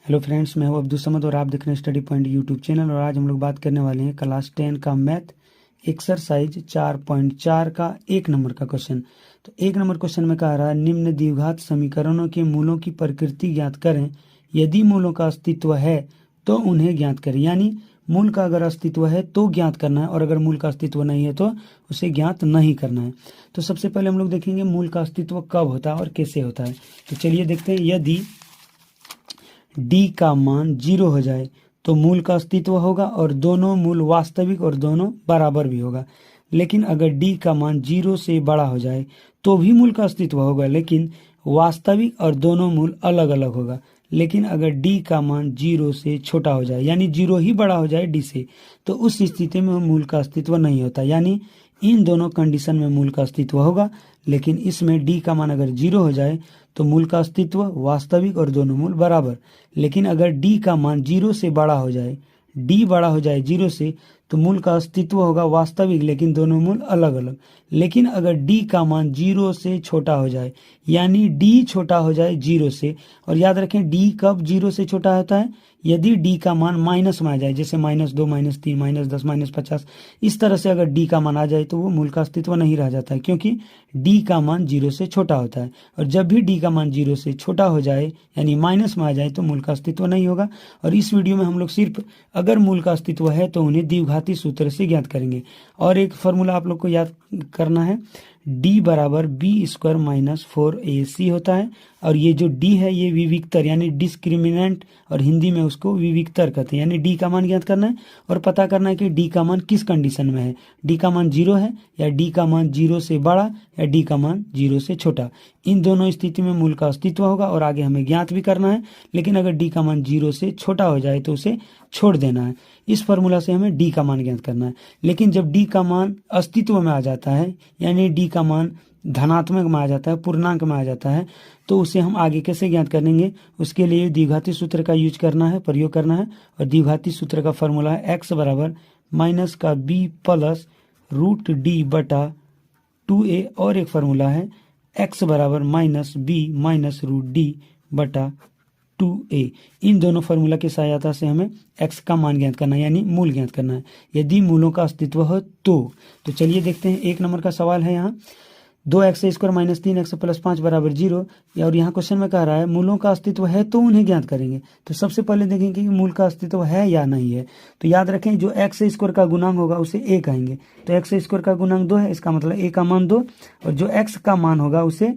Hello friends, मैं हूं अब्दुल समद और आप देख रहे हैं स्टडी पॉइंट यूट्यूब चैनल। और आज हम लोग बात करने वाले हैं क्लास 10 का मैथ एक्सरसाइज 4.4 का 1 नंबर का क्वेश्चन। तो 1 नंबर क्वेश्चन में कह रहा है निम्न द्विघात समीकरणों के मूलों की प्रकृति ज्ञात करें। यदि मूलों का अस्तित्व है तो उन्हें ज्ञात करें। यानी मूल का अगर अस्तित्व है तो ज्ञात करना है और अगर मूल का अस्तित्व नहीं है तो उसे ज्ञात नहीं करना है। तो सबसे पहले हम लोग देखेंगे मूल का अस्तित्व कब होता है और कैसे होता है। तो चलिए देखते हैं। यदि d का मान 0 हो जाए तो मूल का अस्तित्व होगा और दोनों मूल वास्तविक और दोनों बराबर भी होगा। लेकिन अगर d का मान 0 से बड़ा हो जाए तो भी मूल का अस्तित्व होगा, लेकिन वास्तविक और दोनों मूल अलग अलग होगा। लेकिन अगर d का मान 0 से छोटा हो जाए, यानी 0 ही बड़ा हो जाए d से, तो उस स्थिति में मूल का अस्तित्व नहीं होता। यानी इन दोनों कंडीशन में मूल का अस्तित्व होगा, लेकिन इसमें d का मान अगर 0 हो जाए तो मूल का अस्तित्व वास्तविक और दोनों मूल बराबर। लेकिन अगर d का मान 0 से बड़ा हो जाए, d बड़ा हो जाए 0 से, तो मूल का अस्तित्व होगा वास्तविक लेकिन दोनों मूल अलग अलग। लेकिन अगर d का मान 0 से छोटा हो जाए, यानी d छोटा हो जाए 0 से, और याद रखें d कब 0 से छोटा होता है, यदि d का मान माइनस में आ जाए, जैसे -2, -3, -10, -50, इस तरह से अगर d का मान आ जाए तो वो मूल का अस्तित्व नहीं रह जाता है, क्योंकि d का मान 0 से छोटा होता है। और जब भी d का मान 0 से छोटा हो जाए यानी माइनस में आ जाए तो मूल का अस्तित्व नहीं होगा। और इस वीडियो में हम लोग सिर्फ अगर मूल का अस्तित्व है तो उन्हें द्विघाती सूत्र से ज्ञात करेंगे। और एक फॉर्मूला आप लोग को याद करना है, d बराबर b² - 4ac होता है। और ये जो d है ये विविक्तर यानी डिस्क्रिमिनेंट, और हिंदी में उसको विविक्तर कहते हैं। यानी d का मान ज्ञात करना है और पता करना है कि d का मान किस कंडीशन में है, d का मान 0 है या d का मान 0 से बड़ा या d का मान 0 से छोटा। इन दोनों स्थिति में मूल का अस्तित्व होगा और आगे हमें ज्ञात भी करना है। लेकिन अगर d का मान 0 से छोटा हो जाए तो उसे छोड़ देना है। इस फॉर्मूला से हमें d का मान ज्ञात करना है। लेकिन जब d का मान अस्तित्व में आ जाता है, यानी d का मान धनात्मक में आ जाता है, पूर्णांक में आ जाता है, तो उसे हम आगे कैसे ज्ञात करेंगे, उसके लिए द्विघाती सूत्र का यूज करना है, प्रयोग करना है। और द्विघाती सूत्र का फॉर्मूला है x बराबर माइनस का b प्लस √d बटा 2a, और एक फार्मूला है x बराबर माइनस b माइनस √d बटा 2a। इन दोनों फार्मूला की सहायता से हमें x का मान ज्ञात करना है, यानी मूल ज्ञात करना है, यदि मूलों का अस्तित्व हो तो। चलिए देखते हैं। 1 नंबर का सवाल है यहाँ 2x² - 3x + 5 बराबर 0। और यहाँ क्वेश्चन में कह रहा है मूलों का अस्तित्व है तो उन्हें ज्ञात करेंगे। तो सबसे पहले देखेंगे कि मूल का अस्तित्व है या नहीं है। तो याद रखें जो x² का गुणांक होगा उसे a कहेंगे। तो x² का गुणांक 2 है, इसका मतलब a का मान 2, और जो x का मान होगा उसे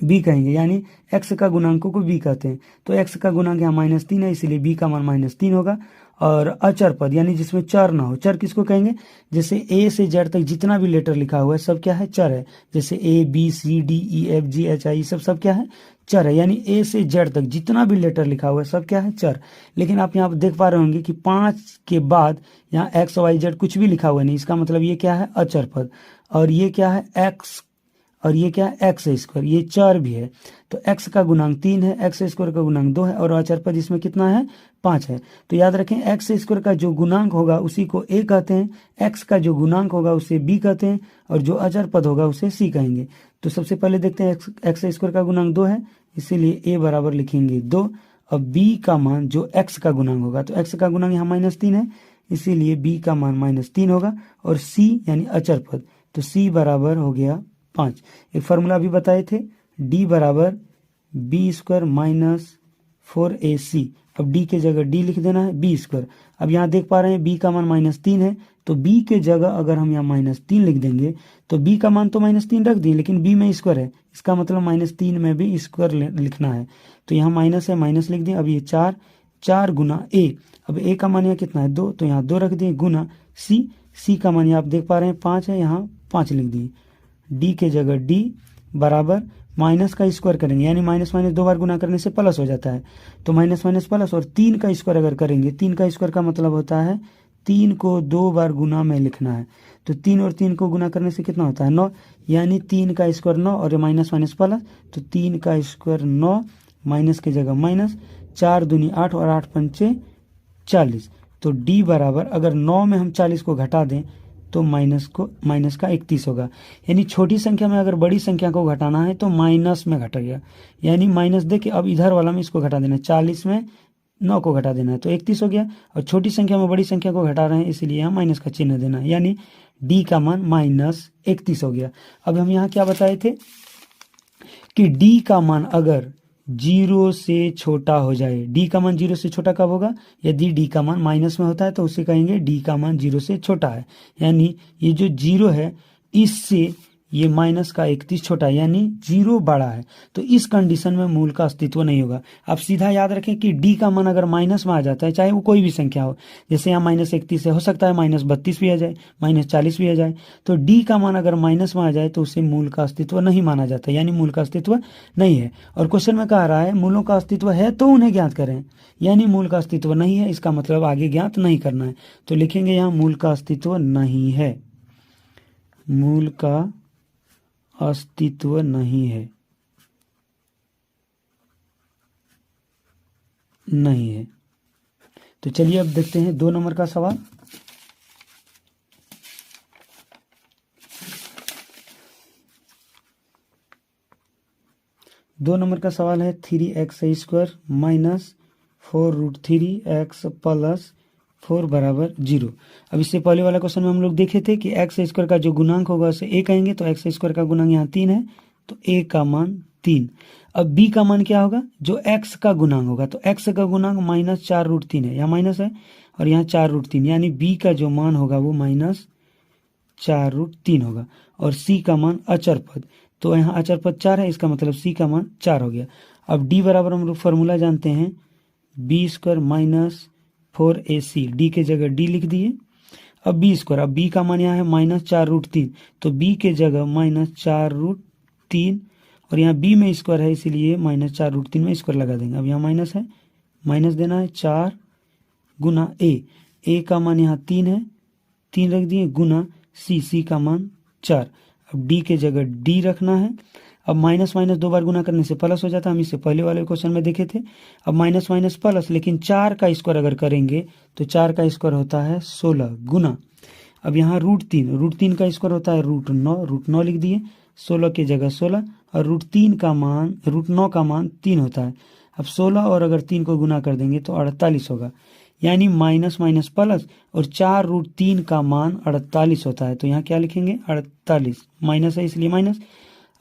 b कहेंगे, यानी x का गुणांकों को b कहते हैं। तो x का गुणांक यहाँ -3 है, इसीलिए b का मान -3 होगा। और अचर पद यानी जिसमें चर ना हो, चर किसको कहेंगे, जैसे a से z तक जितना भी लेटर लिखा हुआ है सब क्या है, चर है। जैसे a b c d e f g h i सब क्या है, चर है। यानी a से z तक जितना भी लेटर लिखा हुआ है सब क्या है, चर। लेकिन आप यहाँ देख पा रहे होंगे कि 5 के बाद यहाँ x y z कुछ भी लिखा हुआ नहीं, इसका मतलब ये क्या है, अचर पद। और ये क्या है, x, और ये क्या है, x², ये चर भी है। तो x का गुणांक 3 है, x² का गुणांक 2 है, और अचर पद इसमें कितना है, 5 है। तो याद रखें x² का जो गुणांक होगा उसी को a कहते हैं, x का जो गुणांक होगा उसे b कहते हैं, और जो अचर पद होगा उसे c कहेंगे। तो सबसे पहले देखते हैं x² का गुणांक 2 है, इसीलिए a बराबर लिखेंगे 2। अब b का मान जो x का गुणांक होगा, तो x का गुणांक यहाँ -3 है, इसीलिए b का मान -3 होगा। और c यानी अचर पद, तो c बराबर हो गया 5। एक फार्मूला भी बताए थे, d बराबर b² - 4ac। अब d के जगह d लिख देना है, b²। अब यहाँ देख पा रहे हैं b का मान -3 है, तो b के जगह अगर हम यहाँ -3 लिख देंगे तो b का मान तो -3 रख दिए, लेकिन b में स्क्वायर है, इसका मतलब -3 में भी स्क्वायर लिखना है। तो यहाँ माइनस है, माइनस लिख दिए। अब ये 4 गुना a, अब a का मान यहाँ कितना है, 2, तो यहाँ 2 रख दिए, गुना c का मान यहाँ आप देख पा रहे हैं 5 है, यहाँ 5 लिख दिए। d के जगह d बराबर माइनस का स्क्वायर करेंगे, यानी माइनस 2 बार गुना करने से प्लस हो जाता है, तो माइनस प्लस। और 3 का स्क्वायर अगर करेंगे, 3 का स्क्वायर का मतलब होता है 3 को 2 बार गुना में लिखना है। तो 3 और 3 को गुना करने से कितना होता है, 9, यानी 3 का स्क्वायर 9 और माइनस प्लस, तो 3 का स्क्वायर 9, माइनस की जगह माइनस, 4 दूनी 8 और 8 पंचे 40। तो d बराबर, अगर 9 में हम 40 को घटा दें तो माइनस का 31 होगा। यानी छोटी संख्या में अगर बड़ी संख्या को घटाना है तो माइनस में घटेगा, यानी माइनस दे के अब इधर वाला में इसको घटा देना है, 40 में 9 को घटा देना है तो 31 हो गया। और छोटी संख्या में बड़ी संख्या को घटा रहे हैं इसलिए यहाँ माइनस का चिन्ह देना है, यानी डी का मान -31 हो गया। अब हम यहाँ क्या बताए थे कि डी का मान अगर 0 से छोटा हो जाए, डी का मान 0 से छोटा कब होगा, यदि डी का मान माइनस में होता है तो उसे कहेंगे डी का मान 0 से छोटा है, यानी ये जो 0 है इससे ये माइनस का 31 छोटा है, यानी 0 बड़ा है। तो इस कंडीशन में मूल का अस्तित्व नहीं होगा। आप सीधा याद रखें कि डी का मान अगर माइनस में आ जाता है, चाहे वो कोई भी संख्या हो, जैसे यहाँ -31 है, हो सकता है -32 भी आ जाए, -40 भी आ जाए, तो डी का मान अगर माइनस में आ जाए तो उसे मूल का अस्तित्व नहीं माना जाता, यानी मूल का अस्तित्व नहीं है। और क्वेश्चन में कह रहा है मूलों का अस्तित्व है तो उन्हें ज्ञात करें, यानी मूल का अस्तित्व नहीं है, इसका मतलब आगे ज्ञात नहीं करना है। तो लिखेंगे यहाँ मूल का अस्तित्व नहीं है, मूल का अस्तित्व नहीं है, नहीं है। तो चलिए अब देखते हैं 2 नंबर का सवाल। दो नंबर का सवाल है 3x² माइनस 4√3x प्लस 4 बराबर 0। अब इससे पहले वाला क्वेश्चन में हम लोग देखे थे कि x² का जो गुणांक होगा उसे a कहेंगे, तो x² का गुणांक यहाँ 3 है तो a का मान 3। अब b का मान क्या होगा, जो x का गुणांक होगा, तो x का गुणांक -4√3 है, यहाँ माइनस है और यहाँ 4√3, यानी b का जो मान होगा वो -4√3 होगा। और c का मान अचर पद, तो यहाँ अचर पद 4 है, इसका मतलब c का मान 4 हो गया। अब d बराबर हम लोग फॉर्मूला जानते हैं b² माइनस 4ac, डी के जगह डी लिख दिए। अब b², अब b का मान यहाँ है -4√3, तो b के जगह -4√3 और यहाँ b में स्क्वायर है इसीलिए -4√3 में स्क्वायर लगा देंगे। अब यहाँ माइनस है, माइनस देना है 4 गुना a का मान यहाँ 3 है, 3 रख दिए, गुना c का मान 4। अब d के जगह d रखना है। अब माइनस माइनस 2 बार गुना करने से प्लस हो जाता है, हम इससे पहले वाले क्वेश्चन में देखे थे। अब माइनस माइनस प्लस, लेकिन 4 का स्क्वायर अगर करेंगे तो 4 का स्क्वायर होता है 16 गुना। अब यहाँ √3 का स्क्वायर होता है √9 लिख दिए, 16 की जगह 16 और √9 का मान 3 होता है। अब 16 और अगर 3 को गुना कर देंगे तो 48 होगा, यानी माइनस माइनस प्लस और 4√3 का मान 48 होता है। तो यहाँ क्या लिखेंगे 48, माइनस है इसलिए माइनस।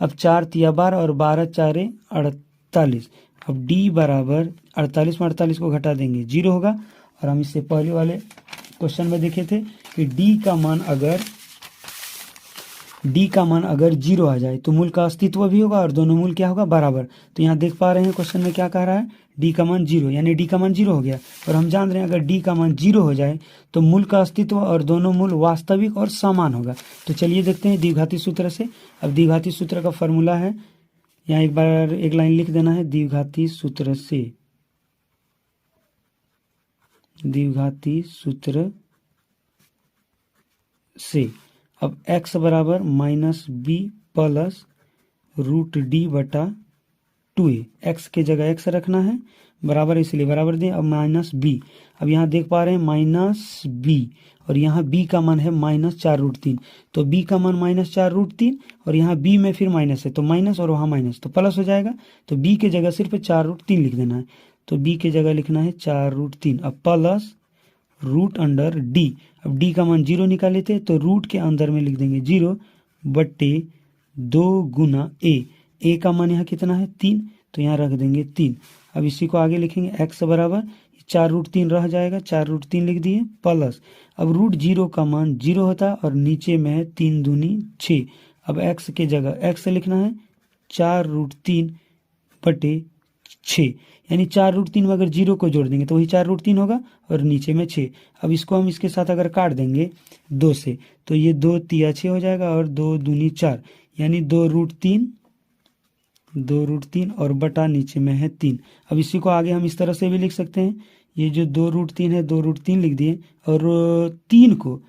अब 4 तिया 12 और 12 4 48। अब d बराबर 48 में 48 को घटा देंगे 0 होगा। और हम इससे पहले वाले क्वेश्चन में देखे थे कि d का मान अगर 0 आ जाए तो मूल का अस्तित्व भी होगा और दोनों मूल क्या होगा बराबर। तो यहाँ देख पा रहे हैं क्वेश्चन में क्या कह रहा है, d का मान 0, यानी d का मान 0 हो गया। और हम जान रहे हैं अगर d का मान 0 हो जाए तो मूल का अस्तित्व और दोनों मूल वास्तविक और समान होगा। तो चलिए देखते हैं द्विघाती सूत्र से। अब द्विघाती सूत्र का फॉर्मूला है, यहाँ एक बार एक लाइन लिख देना है, द्विघाती सूत्र से। अब x बराबर -b प्लस √d बटा 2a, x के जगह x रखना है, बराबर इसलिए बराबर दें। अब -b, अब यहाँ देख पा रहे हैं -b और यहाँ b का मान है -4√3, तो b का मान -4√3 और यहाँ b में फिर माइनस है तो माइनस और वहाँ माइनस तो प्लस हो जाएगा। तो b के जगह सिर्फ 4√3 लिख देना है, तो b के जगह लिखना है 4√3। अब प्लस √d, अब d का मान 0 निकाले थे तो रूट के अंदर में लिख देंगे 0 बटे 2 गुना a का मान यहाँ कितना है 3, तो यहाँ रख देंगे 3। अब इसी को आगे लिखेंगे x बराबर 4√3 रह जाएगा, 4√3 लिख दिए प्लस। अब √0 का मान 0 होता है और नीचे में है 3 दूनी 6। अब x के जगह x लिखना है 4√3 बटे 6, यानी 4√3 में अगर 0 को जोड़ देंगे तो वही 4√3 होगा और नीचे में 6। अब इसको हम इसके साथ अगर काट देंगे 2 से तो ये 2 तिया 6 हो जाएगा और 2 दूनी 4, यानी 2√3 और बटा नीचे में है 3। अब इसी को आगे हम इस तरह से भी लिख सकते हैं, ये जो 2√3 है 2√3 लिख दिए और 3 को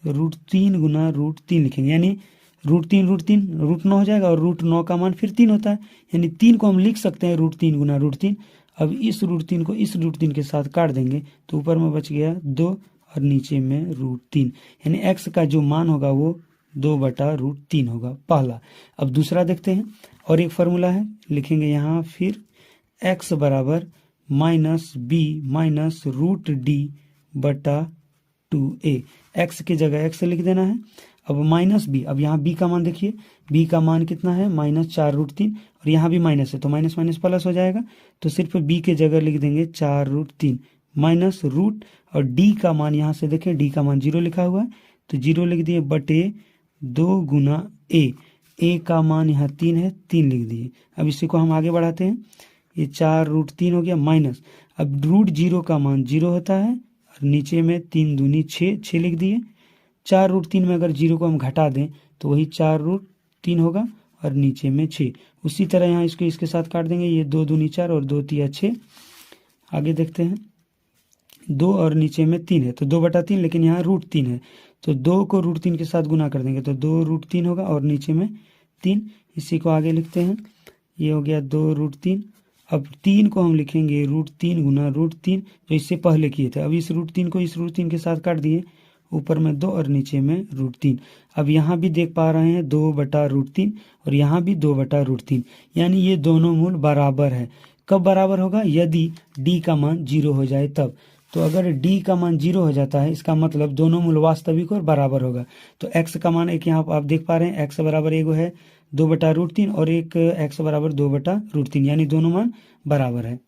√3 गुना √3 लिखेंगे, यानी √9 हो जाएगा और √9 का मान फिर 3 होता है, यानी 3 को हम लिख सकते हैं √3 गुना √3। अब इस √3 को इस √3 के साथ काट देंगे तो ऊपर में बच गया 2 और नीचे में √3, यानी x का जो मान होगा वो 2/√3 होगा पहला। अब दूसरा देखते हैं, और एक फॉर्मूला है, लिखेंगे यहाँ फिर x बराबर -b माइनस √d/2a। x की जगह x लिख देना है। अब -b, अब यहाँ b का मान देखिए, b का मान कितना है -4√3, और यहाँ भी माइनस है तो माइनस माइनस प्लस हो जाएगा, तो सिर्फ b के जगह लिख देंगे 4√3 माइनस रूट, और d का मान यहाँ से देखें, d का मान 0 लिखा हुआ है तो 0 लिख दिए बटे 2 गुना a का मान यहाँ 3 है, 3 लिख दिए। अब इसी को हम आगे बढ़ाते हैं, ये 4√3 हो गया माइनस, अब √0 का मान 0 होता है, और नीचे में 3 दूनी 6, 6 लिख दिए। 4√3 में अगर 0 को हम घटा दें तो वही 4√3 होगा, और नीचे में 6। उसी तरह यहाँ इसको इसके साथ काट देंगे, ये 2 दूनी 4 और 2 तिया 6। आगे देखते हैं, 2 और नीचे में 3 है तो 2/3, लेकिन यहाँ √3 है तो 2 को √3 के साथ गुना कर देंगे तो 2√3 होगा, और नीचे में 3। इसी को आगे लिखते हैं, ये हो गया 2√3। अब 3 को हम लिखेंगे √3 गुना √3 जो इससे पहले किए थे। अब इस √3 को इस √3 के साथ काट दिए, ऊपर में 2 और नीचे में √3। अब यहाँ भी देख पा रहे हैं 2/√3 और यहाँ भी 2/√3, यानी ये दोनों मूल बराबर है। कब बराबर होगा? यदि d का मान 0 हो जाए तब। तो अगर d का मान 0 हो जाता है, इसका मतलब दोनों मूल वास्तविक और बराबर होगा। तो x का मान एक यहाँ आप देख पा रहे हैं, x बराबर एगो है 2/√3 और एक x बराबर 2/√3, यानी दोनों मान बराबर है।